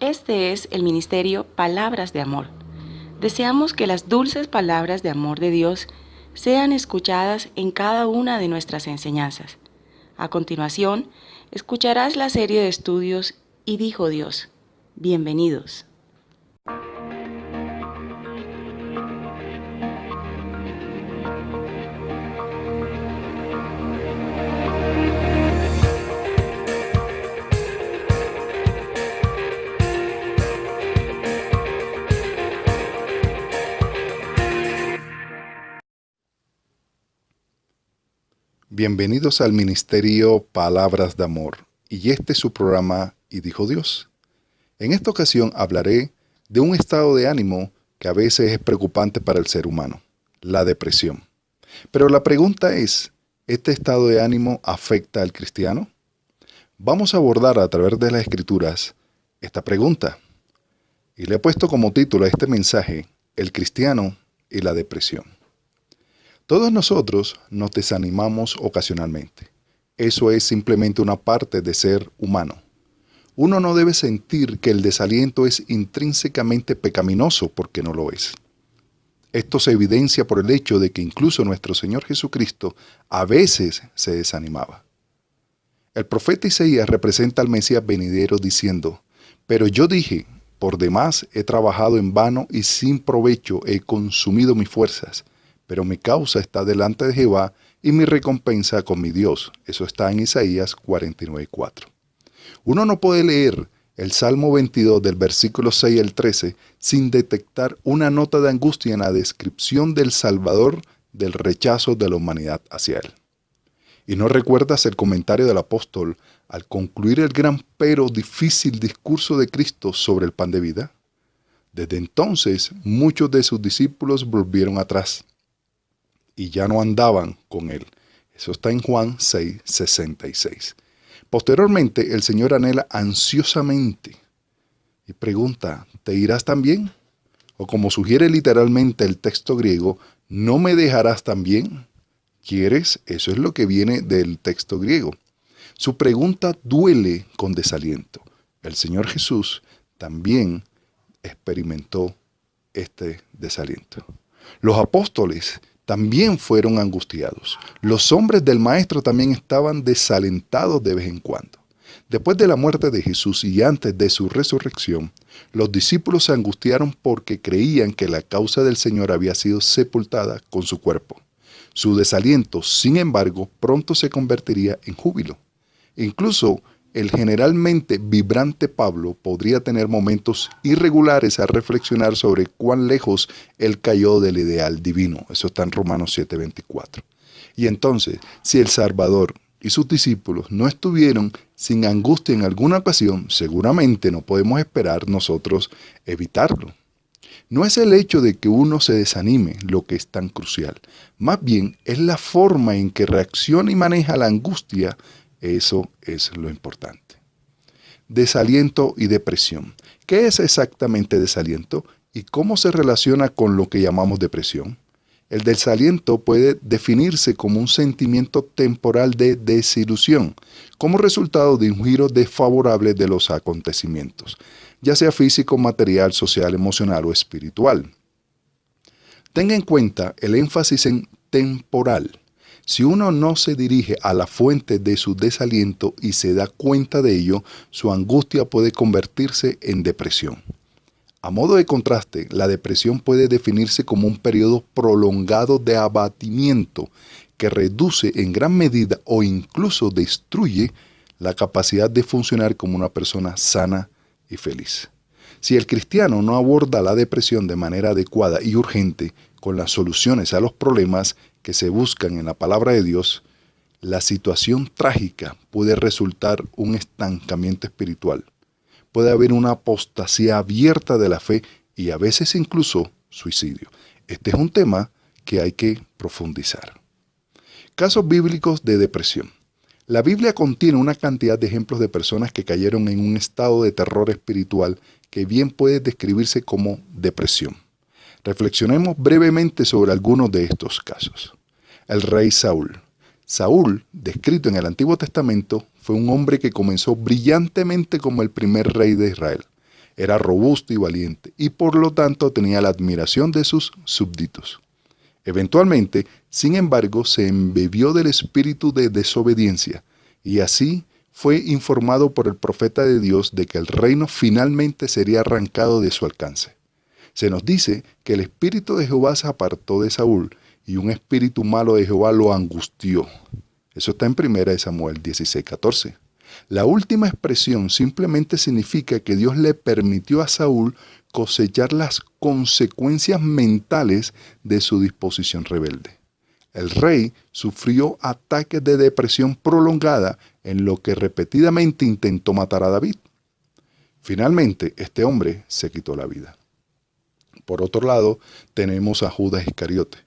Este es el ministerio Palabras de Amor. Deseamos que las dulces palabras de amor de Dios sean escuchadas en cada una de nuestras enseñanzas. A continuación, escucharás la serie de estudios Y dijo Dios. Bienvenidos. Bienvenidos al Ministerio Palabras de Amor, y este es su programa Y dijo Dios. En esta ocasión hablaré de un estado de ánimo que a veces es preocupante para el ser humano, la depresión. Pero la pregunta es, ¿este estado de ánimo afecta al cristiano? Vamos a abordar a través de las Escrituras esta pregunta, y le he puesto como título a este mensaje, El cristiano y la depresión. Todos nosotros nos desanimamos ocasionalmente. Eso es simplemente una parte de ser humano. Uno no debe sentir que el desaliento es intrínsecamente pecaminoso porque no lo es. Esto se evidencia por el hecho de que incluso nuestro Señor Jesucristo a veces se desanimaba. El profeta Isaías representa al Mesías venidero diciendo, «Pero yo dije, por demás he trabajado en vano y sin provecho he consumido mis fuerzas, pero mi causa está delante de Jehová y mi recompensa con mi Dios». Eso está en Isaías 49:4. Uno no puede leer el Salmo 22 del versículo 6 al 13 sin detectar una nota de angustia en la descripción del Salvador del rechazo de la humanidad hacia él. ¿Y no recuerdas el comentario del apóstol al concluir el gran pero difícil discurso de Cristo sobre el pan de vida? Desde entonces muchos de sus discípulos volvieron atrás y ya no andaban con él. Eso está en Juan 6:66. Posteriormente, el Señor anhela ansiosamente y pregunta, ¿te irás también? O como sugiere literalmente el texto griego, ¿no me dejarás también? ¿Quieres? Eso es lo que viene del texto griego. Su pregunta duele con desaliento. El Señor Jesús también experimentó este desaliento. Los apóstoles también fueron angustiados. Los hombres del Maestro también estaban desalentados de vez en cuando. Después de la muerte de Jesús y antes de su resurrección, los discípulos se angustiaron porque creían que la causa del Señor había sido sepultada con su cuerpo. Su desaliento, sin embargo, pronto se convertiría en júbilo. Incluso el generalmente vibrante Pablo podría tener momentos irregulares a reflexionar sobre cuán lejos él cayó del ideal divino. Eso está en Romanos 7:24. Y entonces, si el Salvador y sus discípulos no estuvieron sin angustia en alguna ocasión, seguramente no podemos esperar nosotros evitarlo. No es el hecho de que uno se desanime lo que es tan crucial. Más bien es la forma en que reacciona y maneja la angustia. Eso es lo importante. Desaliento y depresión. ¿Qué es exactamente desaliento y cómo se relaciona con lo que llamamos depresión? El desaliento puede definirse como un sentimiento temporal de desilusión, como resultado de un giro desfavorable de los acontecimientos, ya sea físico, material, social, emocional o espiritual. Tenga en cuenta el énfasis en temporal. Si uno no se dirige a la fuente de su desaliento y se da cuenta de ello, su angustia puede convertirse en depresión. A modo de contraste, la depresión puede definirse como un periodo prolongado de abatimiento que reduce en gran medida o incluso destruye la capacidad de funcionar como una persona sana y feliz. Si el cristiano no aborda la depresión de manera adecuada y urgente con las soluciones a los problemas que se buscan en la palabra de Dios, la situación trágica puede resultar un estancamiento espiritual. Puede haber una apostasía abierta de la fe y a veces incluso suicidio. Este es un tema que hay que profundizar. Casos bíblicos de depresión. La Biblia contiene una cantidad de ejemplos de personas que cayeron en un estado de terror espiritual que bien puede describirse como depresión. Reflexionemos brevemente sobre algunos de estos casos. El rey Saúl. Saúl, descrito en el Antiguo Testamento, fue un hombre que comenzó brillantemente como el primer rey de Israel. Era robusto y valiente, y por lo tanto tenía la admiración de sus súbditos. Eventualmente, sin embargo, se embebió del espíritu de desobediencia, y así fue informado por el profeta de Dios de que el reino finalmente sería arrancado de su alcance. Se nos dice que el espíritu de Jehová se apartó de Saúl, y un espíritu malo de Jehová lo angustió. Eso está en 1 Samuel 16:14. La última expresión simplemente significa que Dios le permitió a Saúl cosechar las consecuencias mentales de su disposición rebelde. El rey sufrió ataques de depresión prolongada en lo que repetidamente intentó matar a David. Finalmente, este hombre se quitó la vida. Por otro lado, tenemos a Judas Iscariote.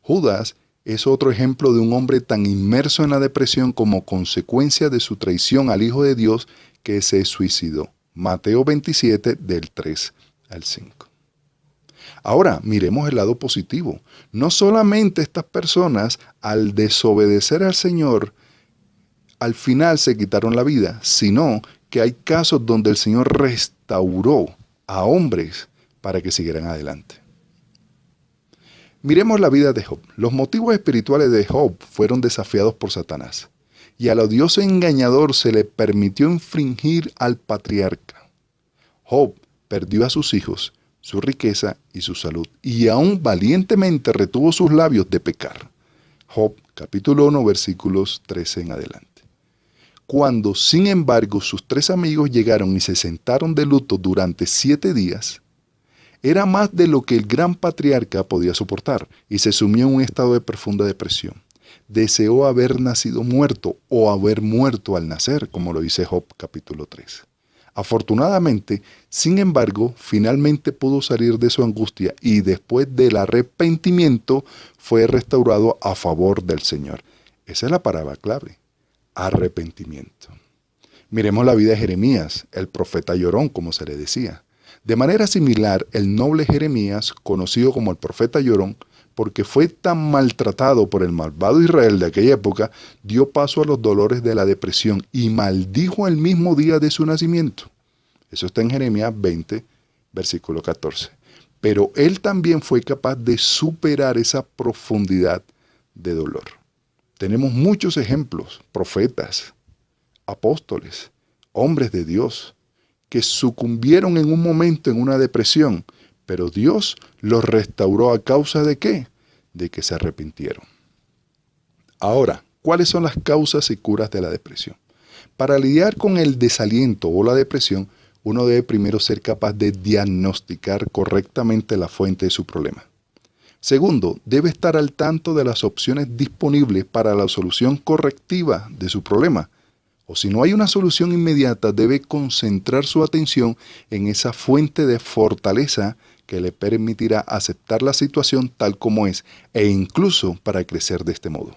Judas es otro ejemplo de un hombre tan inmerso en la depresión como consecuencia de su traición al Hijo de Dios que se suicidó. Mateo 27, del 3 al 5. Ahora, miremos el lado positivo. No solamente estas personas, al desobedecer al Señor, al final se quitaron la vida, sino que hay casos donde el Señor restauró a hombres para que siguieran adelante. Miremos la vida de Job. Los motivos espirituales de Job fueron desafiados por Satanás, y al odioso engañador se le permitió infringir al patriarca. Job perdió a sus hijos, su riqueza y su salud, y aún valientemente retuvo sus labios de pecar. Job, capítulo 1, versículos 13 en adelante. Cuando, sin embargo, sus 3 amigos llegaron y se sentaron de luto durante 7 días, era más de lo que el gran patriarca podía soportar, y se sumió en un estado de profunda depresión. Deseó haber nacido muerto o haber muerto al nacer, como lo dice Job capítulo 3. Afortunadamente, sin embargo, finalmente pudo salir de su angustia y después del arrepentimiento fue restaurado a favor del Señor. Esa es la palabra clave, arrepentimiento. Miremos la vida de Jeremías, el profeta llorón, como se le decía. De manera similar, el noble Jeremías, conocido como el profeta llorón, porque fue tan maltratado por el malvado Israel de aquella época, dio paso a los dolores de la depresión y maldijo el mismo día de su nacimiento. Eso está en Jeremías 20, versículo 14. Pero él también fue capaz de superar esa profundidad de dolor. Tenemos muchos ejemplos, profetas, apóstoles, hombres de Dios, que sucumbieron en un momento en una depresión, pero Dios los restauró a causa de ¿qué? De que se arrepintieron. Ahora, ¿cuáles son las causas y curas de la depresión? Para lidiar con el desaliento o la depresión, uno debe primero ser capaz de diagnosticar correctamente la fuente de su problema. Segundo, debe estar al tanto de las opciones disponibles para la solución correctiva de su problema. O si no hay una solución inmediata, debe concentrar su atención en esa fuente de fortaleza que le permitirá aceptar la situación tal como es e incluso para crecer de este modo.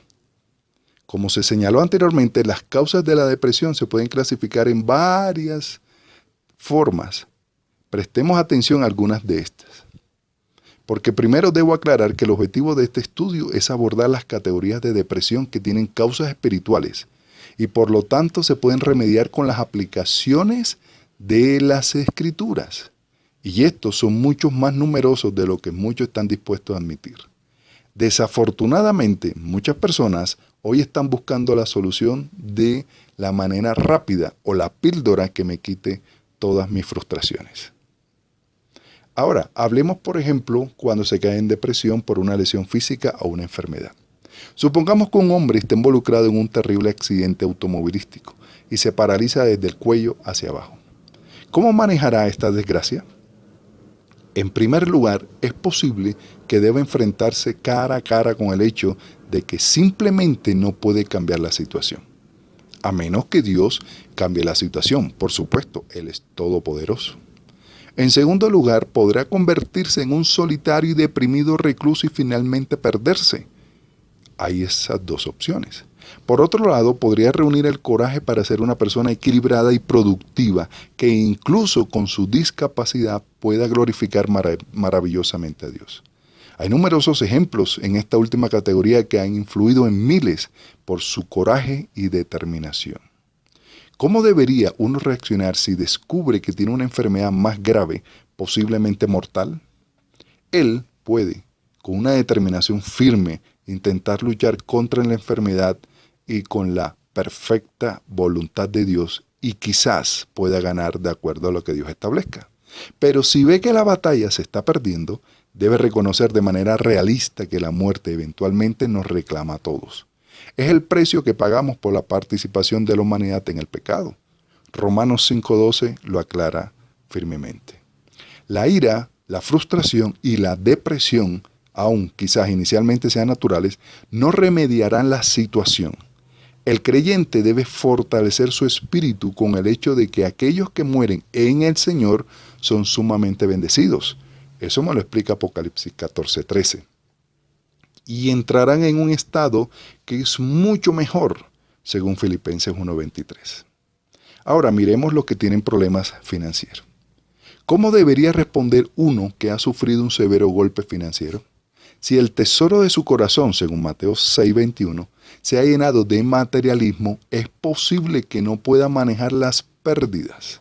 Como se señaló anteriormente, las causas de la depresión se pueden clasificar en varias formas. Prestemos atención a algunas de estas. Porque primero debo aclarar que el objetivo de este estudio es abordar las categorías de depresión que tienen causas espirituales y por lo tanto se pueden remediar con las aplicaciones de las Escrituras. Y estos son muchos más numerosos de lo que muchos están dispuestos a admitir. Desafortunadamente, muchas personas hoy están buscando la solución de la manera rápida o la píldora que me quite todas mis frustraciones. Ahora, hablemos por ejemplo cuando se cae en depresión por una lesión física o una enfermedad. Supongamos que un hombre está involucrado en un terrible accidente automovilístico y se paraliza desde el cuello hacia abajo. ¿Cómo manejará esta desgracia? En primer lugar, es posible que deba enfrentarse cara a cara con el hecho de que simplemente no puede cambiar la situación. A menos que Dios cambie la situación, por supuesto, Él es todopoderoso. En segundo lugar, podrá convertirse en un solitario y deprimido recluso y finalmente perderse. Hay esas dos opciones. Por otro lado, podría reunir el coraje para ser una persona equilibrada y productiva, que incluso con su discapacidad pueda glorificar maravillosamente a Dios. Hay numerosos ejemplos en esta última categoría que han influido en miles por su coraje y determinación. ¿Cómo debería uno reaccionar si descubre que tiene una enfermedad más grave, posiblemente mortal? Él puede, con una determinación firme, intentar luchar contra la enfermedad y con la perfecta voluntad de Dios, y quizás pueda ganar de acuerdo a lo que Dios establezca. Pero si ve que la batalla se está perdiendo, debe reconocer de manera realista que la muerte eventualmente nos reclama a todos. Es el precio que pagamos por la participación de la humanidad en el pecado. Romanos 5:12 lo aclara firmemente. La ira, la frustración y la depresión, aun quizás inicialmente sean naturales, no remediarán la situación. El creyente debe fortalecer su espíritu con el hecho de que aquellos que mueren en el Señor son sumamente bendecidos. Eso me lo explica Apocalipsis 14:13. Y entrarán en un estado que es mucho mejor, según Filipenses 1:23. Ahora miremos los que tienen problemas financieros. ¿Cómo debería responder uno que ha sufrido un severo golpe financiero? Si el tesoro de su corazón, según Mateo 6:21, se ha llenado de materialismo, es posible que no pueda manejar las pérdidas.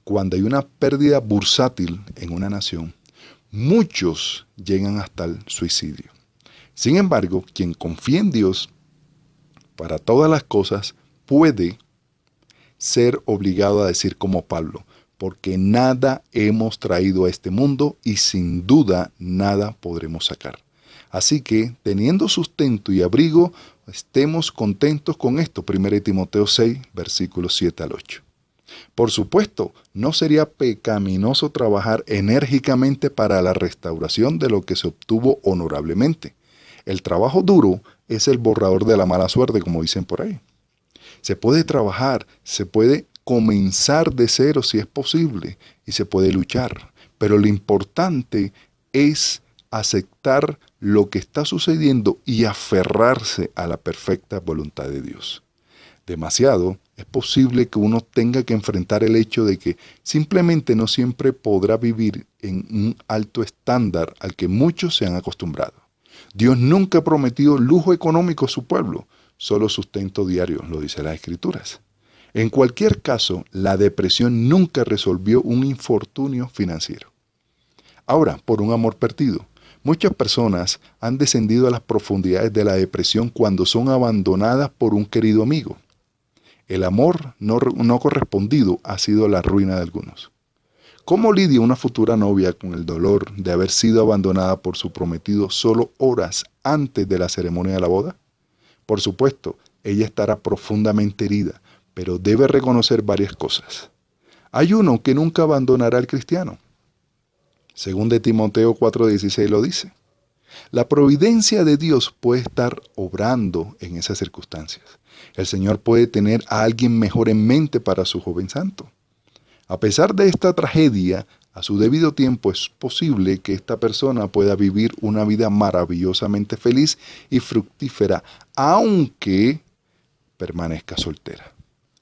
Cuando hay una pérdida bursátil en una nación, muchos llegan hasta el suicidio. Sin embargo, quien confía en Dios para todas las cosas puede ser obligado a decir como Pablo, porque nada hemos traído a este mundo y sin duda nada podremos sacar. Así que, teniendo sustento y abrigo, estemos contentos con esto. 1 Timoteo 6, versículos 7 al 8. Por supuesto, no sería pecaminoso trabajar enérgicamente para la restauración de lo que se obtuvo honorablemente. El trabajo duro es el borrador de la mala suerte, como dicen por ahí. Se puede trabajar, se puede comenzar de cero si es posible y se puede luchar, pero lo importante es aceptar lo que está sucediendo y aferrarse a la perfecta voluntad de Dios. Demasiado es posible que uno tenga que enfrentar el hecho de que simplemente no siempre podrá vivir en un alto estándar al que muchos se han acostumbrado. Dios nunca prometió lujo económico a su pueblo, solo sustento diario, lo dice las Escrituras. En cualquier caso, la depresión nunca resolvió un infortunio financiero. Ahora, por un amor perdido, muchas personas han descendido a las profundidades de la depresión cuando son abandonadas por un querido amigo. El amor no correspondido ha sido la ruina de algunos. ¿Cómo lidia una futura novia con el dolor de haber sido abandonada por su prometido solo horas antes de la ceremonia de la boda? Por supuesto, ella estará profundamente herida, pero debe reconocer varias cosas. Hay uno que nunca abandonará al cristiano. Según de Timoteo 4:16 lo dice. La providencia de Dios puede estar obrando en esas circunstancias. El Señor puede tener a alguien mejor en mente para su joven santo. A pesar de esta tragedia, a su debido tiempo es posible que esta persona pueda vivir una vida maravillosamente feliz y fructífera, aunque permanezca soltera.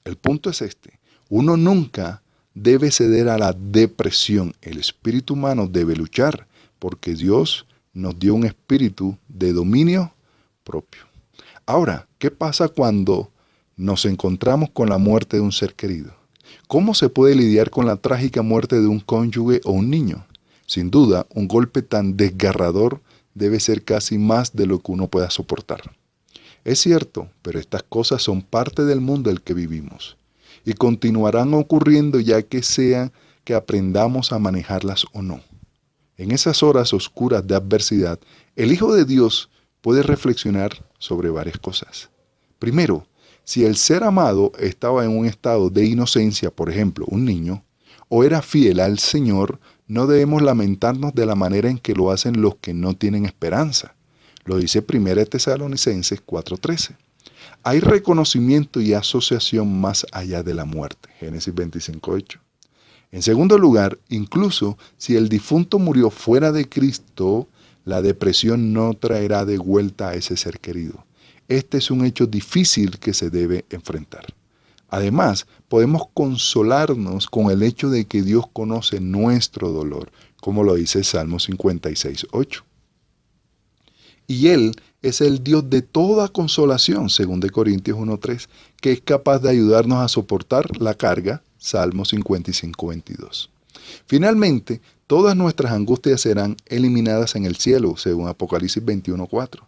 El punto es este: uno nunca debe ceder a la depresión. El espíritu humano debe luchar, porque Dios nos dio un espíritu de dominio propio. Ahora, ¿qué pasa cuando nos encontramos con la muerte de un ser querido? ¿Cómo se puede lidiar con la trágica muerte de un cónyuge o un niño? Sin duda, un golpe tan desgarrador debe ser casi más de lo que uno pueda soportar. Es cierto, pero estas cosas son parte del mundo en el que vivimos y continuarán ocurriendo ya que sea que aprendamos a manejarlas o no. En esas horas oscuras de adversidad, el Hijo de Dios puede reflexionar sobre varias cosas. Primero, si el ser amado estaba en un estado de inocencia, por ejemplo, un niño, o era fiel al Señor, no debemos lamentarnos de la manera en que lo hacen los que no tienen esperanza. Lo dice 1 Tesalonicenses 4:13. Hay reconocimiento y asociación más allá de la muerte. Génesis 25:8. En segundo lugar, incluso si el difunto murió fuera de Cristo, la depresión no traerá de vuelta a ese ser querido. Este es un hecho difícil que se debe enfrentar. Además, podemos consolarnos con el hecho de que Dios conoce nuestro dolor, como lo dice Salmo 56:8. Y Él es el Dios de toda consolación, según de Corintios 1:3, que es capaz de ayudarnos a soportar la carga, Salmo 55:22. Finalmente, todas nuestras angustias serán eliminadas en el cielo, según Apocalipsis 21:4.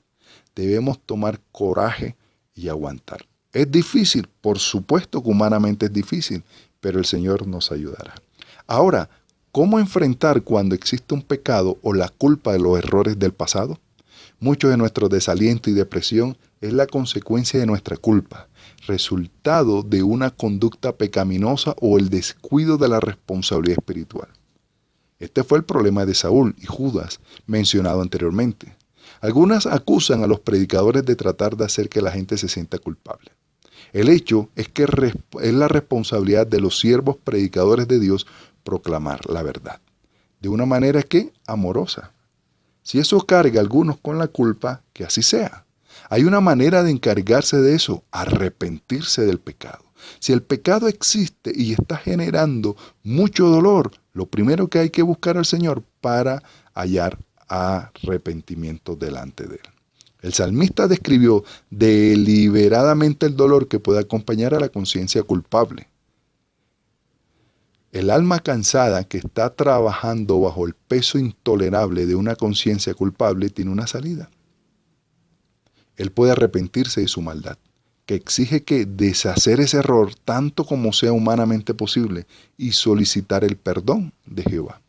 Debemos tomar coraje y aguantar. Es difícil, por supuesto que humanamente es difícil, pero el Señor nos ayudará. Ahora, ¿cómo enfrentar cuando existe un pecado o la culpa de los errores del pasado? Mucho de nuestro desaliento y depresión es la consecuencia de nuestra culpa, resultado de una conducta pecaminosa o el descuido de la responsabilidad espiritual. Este fue el problema de Saúl y Judas, mencionado anteriormente. Algunas acusan a los predicadores de tratar de hacer que la gente se sienta culpable. El hecho es que es la responsabilidad de los siervos predicadores de Dios proclamar la verdad, de una manera que amorosa. Si eso carga a algunos con la culpa, que así sea. Hay una manera de encargarse de eso, arrepentirse del pecado. Si el pecado existe y está generando mucho dolor, lo primero que hay que buscar al Señor para hallar arrepentimiento delante de Él. El salmista describió deliberadamente el dolor que puede acompañar a la conciencia culpable. El alma cansada que está trabajando bajo el peso intolerable de una conciencia culpable tiene una salida. Él puede arrepentirse de su maldad, que exige que deshacer ese error tanto como sea humanamente posible y solicitar el perdón de Jehová.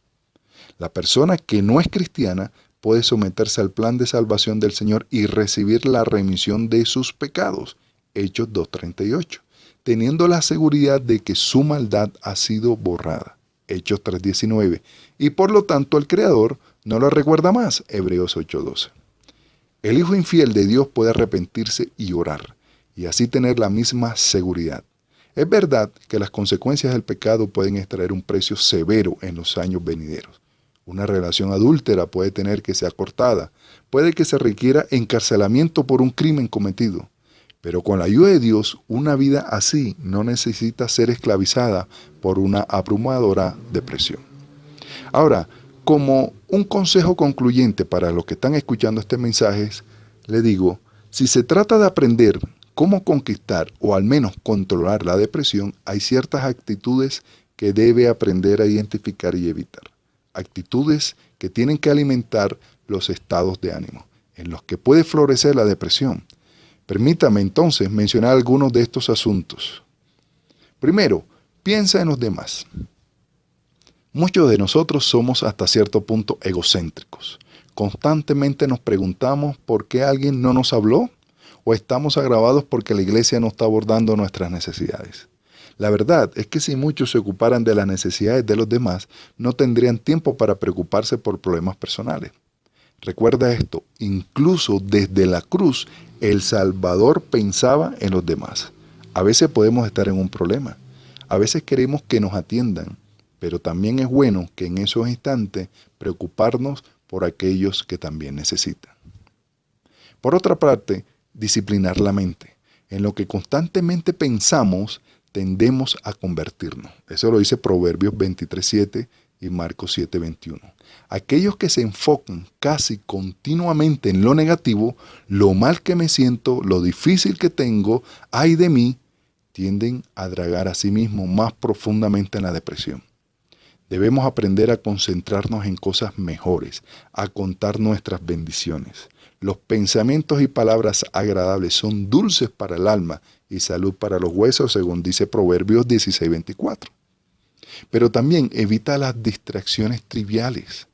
La persona que no es cristiana puede someterse al plan de salvación del Señor y recibir la remisión de sus pecados, Hechos 2:38, teniendo la seguridad de que su maldad ha sido borrada, Hechos 3:19, y por lo tanto el Creador no lo recuerda más, Hebreos 8:12. El hijo infiel de Dios puede arrepentirse y orar, y así tener la misma seguridad. Es verdad que las consecuencias del pecado pueden extraer un precio severo en los años venideros. Una relación adúltera puede tener que ser cortada, puede que se requiera encarcelamiento por un crimen cometido. Pero con la ayuda de Dios, una vida así no necesita ser esclavizada por una abrumadora depresión. Ahora, como un consejo concluyente para los que están escuchando este mensaje, le digo, si se trata de aprender cómo conquistar o al menos controlar la depresión, hay ciertas actitudes que debe aprender a identificar y evitar. Actitudes que tienen que alimentar los estados de ánimo, en los que puede florecer la depresión. Permítame entonces mencionar algunos de estos asuntos. Primero, piensa en los demás. Muchos de nosotros somos hasta cierto punto egocéntricos. Constantemente nos preguntamos por qué alguien no nos habló o estamos agravados porque la iglesia no está abordando nuestras necesidades. La verdad es que si muchos se ocuparan de las necesidades de los demás, no tendrían tiempo para preocuparse por problemas personales. Recuerda esto, incluso desde la cruz, el Salvador pensaba en los demás. A veces podemos estar en un problema, a veces queremos que nos atiendan, pero también es bueno que en esos instantes preocuparnos por aquellos que también necesitan. Por otra parte, disciplinar la mente. En lo que constantemente pensamos, tendemos a convertirnos. Eso lo dice Proverbios 23:7 y Marcos 7:21. Aquellos que se enfocan casi continuamente en lo negativo, lo mal que me siento, lo difícil que tengo, ay de mí, tienden a dragar a sí mismos más profundamente en la depresión. Debemos aprender a concentrarnos en cosas mejores, a contar nuestras bendiciones. Los pensamientos y palabras agradables son dulces para el alma y salud para los huesos, según dice Proverbios 16:24. Pero también evita las distracciones triviales.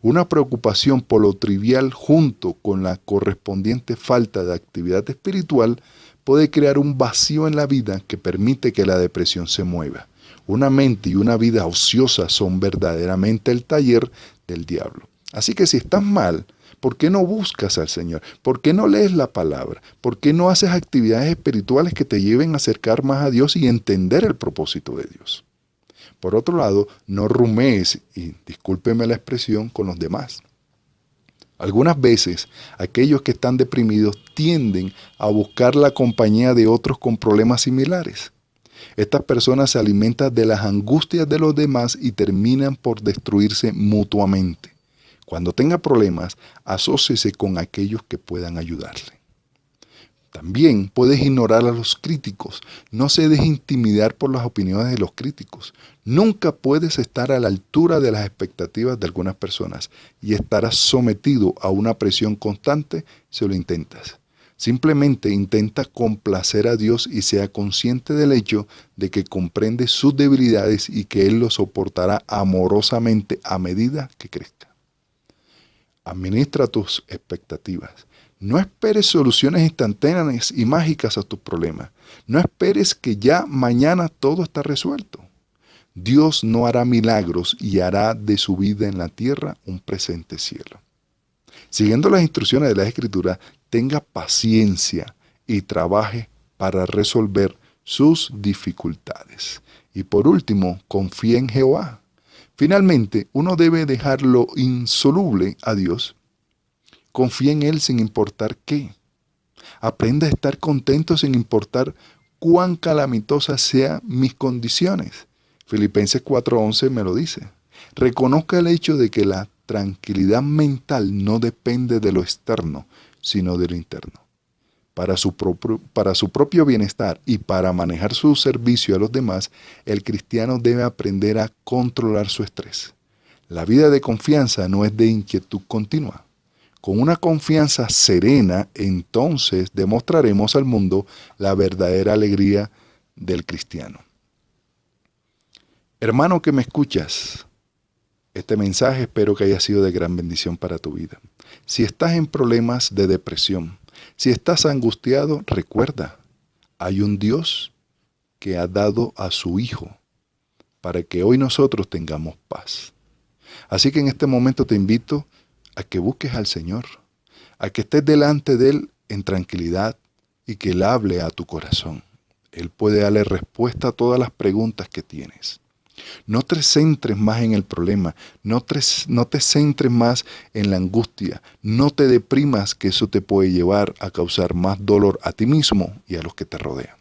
Una preocupación por lo trivial junto con la correspondiente falta de actividad espiritual puede crear un vacío en la vida que permite que la depresión se mueva. Una mente y una vida ociosa son verdaderamente el taller del diablo. Así que si estás mal, ¿por qué no buscas al Señor? ¿Por qué no lees la palabra? ¿Por qué no haces actividades espirituales que te lleven a acercar más a Dios y entender el propósito de Dios? Por otro lado, no rumees, y discúlpeme la expresión, con los demás. Algunas veces, aquellos que están deprimidos tienden a buscar la compañía de otros con problemas similares. Estas personas se alimentan de las angustias de los demás y terminan por destruirse mutuamente. Cuando tenga problemas, asóciese con aquellos que puedan ayudarle. También puedes ignorar a los críticos. No se deje intimidar por las opiniones de los críticos. Nunca puedes estar a la altura de las expectativas de algunas personas y estarás sometido a una presión constante si lo intentas. Simplemente intenta complacer a Dios y sea consciente del hecho de que comprende sus debilidades y que Él lo soportará amorosamente a medida que crezca. Administra tus expectativas. No esperes soluciones instantáneas y mágicas a tus problemas. No esperes que ya mañana todo está resuelto. Dios no hará milagros y hará de su vida en la tierra un presente cielo. Siguiendo las instrucciones de la Escritura, tenga paciencia y trabaje para resolver sus dificultades. Y por último, confíe en Jehová. Finalmente, uno debe dejar lo insoluble a Dios. Confía en Él sin importar qué. Aprenda a estar contento sin importar cuán calamitosas sean mis condiciones. Filipenses 4:11 me lo dice. Reconozca el hecho de que la tranquilidad mental no depende de lo externo, sino de lo interno. Para su propio bienestar y para manejar su servicio a los demás, el cristiano debe aprender a controlar su estrés. La vida de confianza no es de inquietud continua. Con una confianza serena, entonces demostraremos al mundo la verdadera alegría del cristiano. Hermano que me escuchas, este mensaje espero que haya sido de gran bendición para tu vida. Si estás en problemas de depresión, si estás angustiado, recuerda, hay un Dios que ha dado a su Hijo para que hoy nosotros tengamos paz. Así que en este momento te invito a que busques al Señor, a que estés delante de Él en tranquilidad y que Él hable a tu corazón. Él puede darle respuesta a todas las preguntas que tienes. No te centres más en el problema, no te centres más en la angustia, no te deprimas, que eso te puede llevar a causar más dolor a ti mismo y a los que te rodean.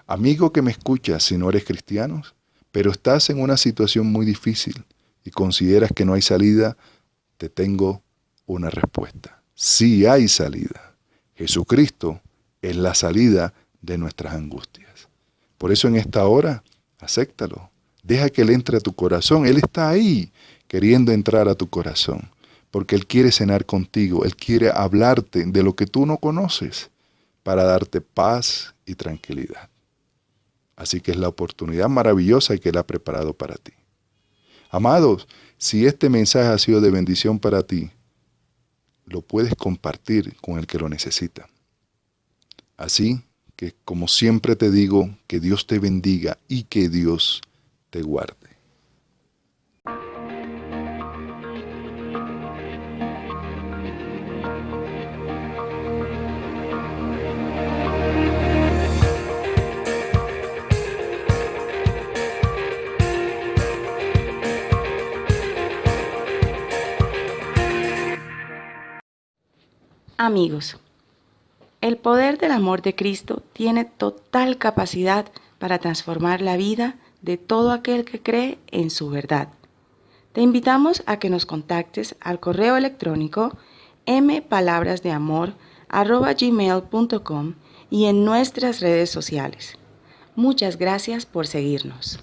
Amigo que me escuchas, si no eres cristiano, pero estás en una situación muy difícil y consideras que no hay salida, te tengo una respuesta. Sí hay salida. Jesucristo es la salida de nuestras angustias. Por eso en esta hora, acéptalo. Deja que Él entre a tu corazón. Él está ahí queriendo entrar a tu corazón. Porque Él quiere cenar contigo. Él quiere hablarte de lo que tú no conoces para darte paz y tranquilidad. Así que es la oportunidad maravillosa que Él ha preparado para ti. Amados, si este mensaje ha sido de bendición para ti, lo puedes compartir con el que lo necesita. Así que, como siempre te digo, que Dios te bendiga y que Dios te guarde. Amigos, el poder del amor de Cristo tiene total capacidad para transformar la vida de todo aquel que cree en su verdad. Te invitamos a que nos contactes al correo electrónico mpalabrasdeamor@gmail.com y en nuestras redes sociales. Muchas gracias por seguirnos.